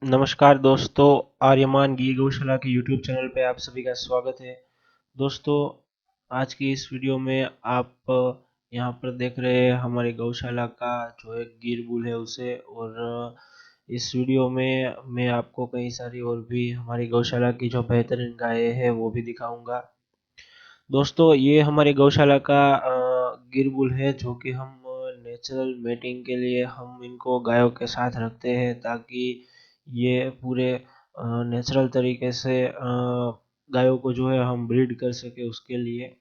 नमस्कार दोस्तों, आर्यमान गी गौशाला के यूट्यूब चैनल पे आप सभी का स्वागत है। दोस्तों, आज की इस वीडियो में आप यहाँ पर देख रहे हैं हमारी गौशाला का जो एक गिर बुल है उसे। और इस वीडियो में मैं आपको कई सारी और भी हमारी गौशाला की जो बेहतरीन गायें हैं वो भी दिखाऊंगा। दोस्तों, ये हमारी गौशाला का गिर बुल है जो कि हम नेचुरल मेटिंग के लिए हम इनको गायों के साथ रखते हैं ताकि ये पूरे नेचुरल तरीके से गायों को जो है हम ब्रीड कर सके उसके लिए।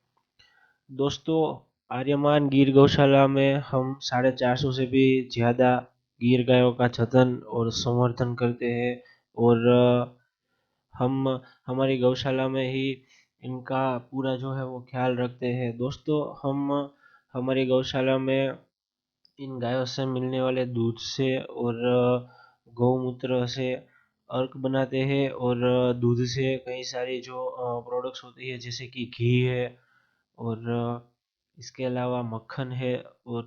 दोस्तों, आर्यमान गिर गौशाला में हम 450 से भी ज़्यादा गिर गायों का जतन और संवर्धन करते हैं। और हम हमारी गौशाला में ही इनका पूरा जो है वो ख्याल रखते हैं। दोस्तों, हम हमारी गौशाला में इन गायों से मिलने वाले दूध से और गौमूत्र से अर्क बनाते हैं। और दूध से कई सारी जो प्रोडक्ट्स होती है जैसे कि घी है और इसके अलावा मक्खन है और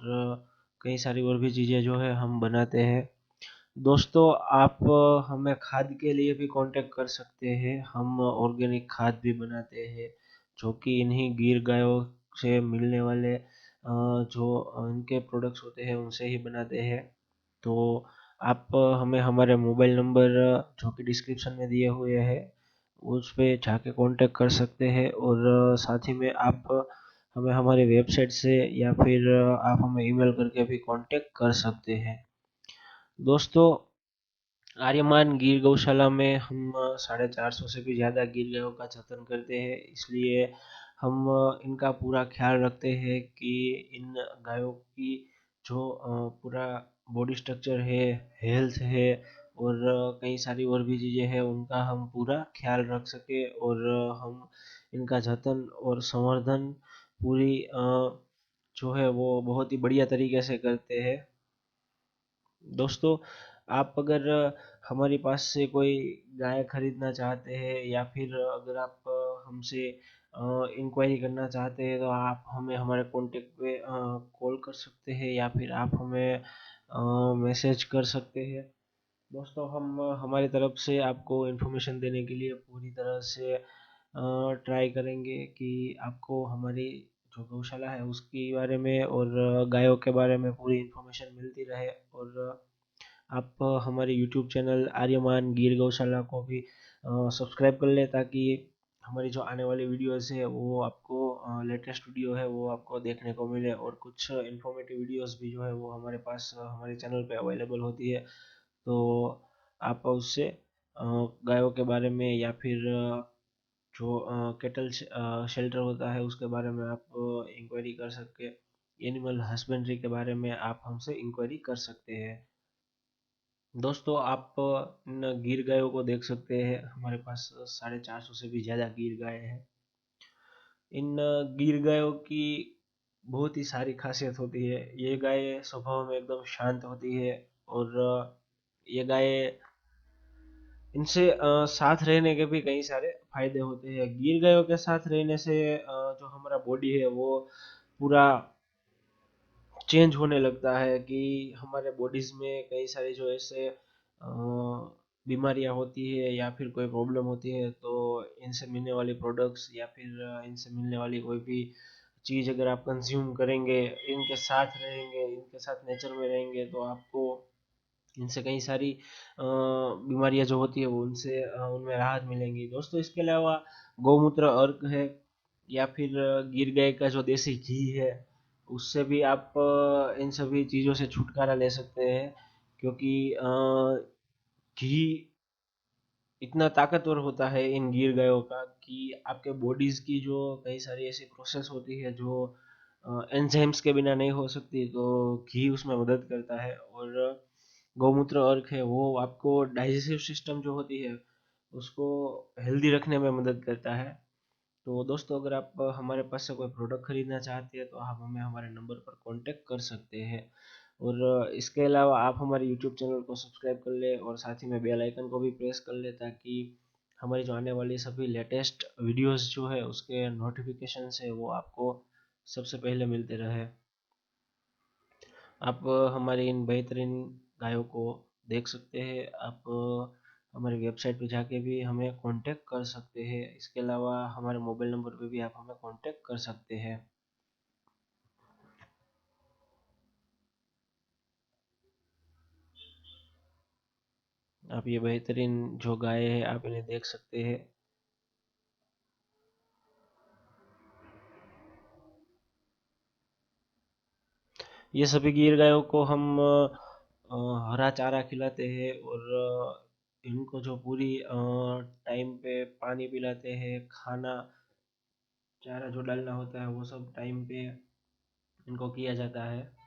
कई सारी और भी चीज़ें जो है हम बनाते हैं। दोस्तों, आप हमें खाद के लिए भी कांटेक्ट कर सकते हैं। हम ऑर्गेनिक खाद भी बनाते हैं जो कि इन्हीं गिर गायों से मिलने वाले जो इनके प्रोडक्ट्स होते हैं उनसे ही बनाते हैं। तो आप हमें हमारे मोबाइल नंबर जो कि डिस्क्रिप्शन में दिए हुए हैं उस पे जाके कांटेक्ट कर सकते हैं। और साथ ही में आप हमें हमारी वेबसाइट से या फिर आप हमें ईमेल करके भी कांटेक्ट कर सकते हैं। दोस्तों, आर्यमान गिर गौशाला में हम 450 से भी ज़्यादा गिर गायों का जतन करते हैं, इसलिए हम इनका पूरा ख्याल रखते हैं कि इन गायों की जो पूरा बॉडी स्ट्रक्चर है, हेल्थ है और कई सारी और भी चीज़ें हैं उनका हम पूरा ख्याल रख सके। और हम इनका जतन और संवर्धन पूरी जो है वो बहुत ही बढ़िया तरीके से करते हैं। दोस्तों, आप अगर हमारे पास से कोई गाय खरीदना चाहते हैं या फिर अगर आप हमसे इंक्वायरी करना चाहते हैं तो आप हमें हमारे कॉन्टेक्ट पे कॉल कर सकते हैं या फिर आप हमें मैसेज कर सकते हैं। दोस्तों, हम हमारी तरफ से आपको इन्फॉर्मेशन देने के लिए पूरी तरह से ट्राई करेंगे कि आपको हमारी जो गौशाला है उसके बारे में और गायों के बारे में पूरी इन्फॉर्मेशन मिलती रहे। और आप हमारे यूट्यूब चैनल आर्यमान गिर गौशाला को भी सब्सक्राइब कर लें ताकि हमारी जो आने वाली वीडियोस है वो आपको लेटेस्ट वीडियो है वो आपको देखने को मिले। और कुछ इन्फॉर्मेटिव वीडियोस भी जो है वो हमारे पास हमारे चैनल पे अवेलेबल होती है। तो आप उससे गायों के बारे में या फिर जो कैटल शेल्टर होता है उसके बारे में आप इंक्वायरी कर सकते। एनिमल हस्बेंड्री के बारे में आप हमसे इंक्वायरी कर सकते हैं। दोस्तों, आप इन गिर गायों को देख सकते हैं, हमारे पास 450 से भी ज़्यादा गिर गाय हैं। इन गिर गायों की बहुत ही सारी खासियत होती है। ये गाय स्वभाव में एकदम शांत होती है और ये गाय इनसे साथ रहने के भी कई सारे फायदे होते हैं। गिर गायों के साथ रहने से जो हमारा बॉडी है वो पूरा चेंज होने लगता है कि हमारे बॉडीज में कई सारी जो ऐसे बीमारियां होती है या फिर कोई प्रॉब्लम होती है तो इनसे मिलने वाली प्रोडक्ट्स या फिर इनसे मिलने वाली कोई भी चीज़ अगर आप कंज्यूम करेंगे, इनके साथ रहेंगे, इनके साथ नेचर में रहेंगे तो आपको इनसे कई सारी बीमारियां जो होती है वो उनसे उनमें राहत मिलेंगी। दोस्तों, इसके अलावा गौमूत्र अर्क है या फिर गिर गाय का जो देसी घी है उससे भी आप इन सभी चीज़ों से छुटकारा ले सकते हैं। क्योंकि घी इतना ताकतवर होता है इन गिर गायों का कि आपके बॉडीज की जो कई सारी ऐसी प्रोसेस होती है जो एंजाइम्स के बिना नहीं हो सकती तो घी उसमें मदद करता है। और गौमूत्र अर्क है वो आपको डाइजेस्टिव सिस्टम जो होती है उसको हेल्दी रखने में मदद करता है। तो दोस्तों, अगर आप हमारे पास से कोई प्रोडक्ट खरीदना चाहते हैं तो आप हमें हमारे नंबर पर कांटेक्ट कर सकते हैं। और इसके अलावा आप हमारे यूट्यूब चैनल को सब्सक्राइब कर लें और साथ ही में बेल आइकन को भी प्रेस कर लें ताकि हमारी जो आने वाली सभी लेटेस्ट वीडियोस जो है उसके नोटिफिकेशन है वो आपको सबसे पहले मिलते रहे। आप हमारी इन बेहतरीन गायों को देख सकते हैं। आप हमारी वेबसाइट पे जाके भी हमें कांटेक्ट कर सकते हैं। इसके अलावा हमारे मोबाइल नंबर पे भी आप हमें कांटेक्ट कर सकते हैं। आप ये बेहतरीन जो गाय है आप इन्हें देख सकते हैं। ये सभी गिर गायों को हम हरा चारा खिलाते हैं और इनको जो पूरी टाइम पे पानी पिलाते हैं, खाना चारा जो डालना होता है वो सब टाइम पे इनको किया जाता है।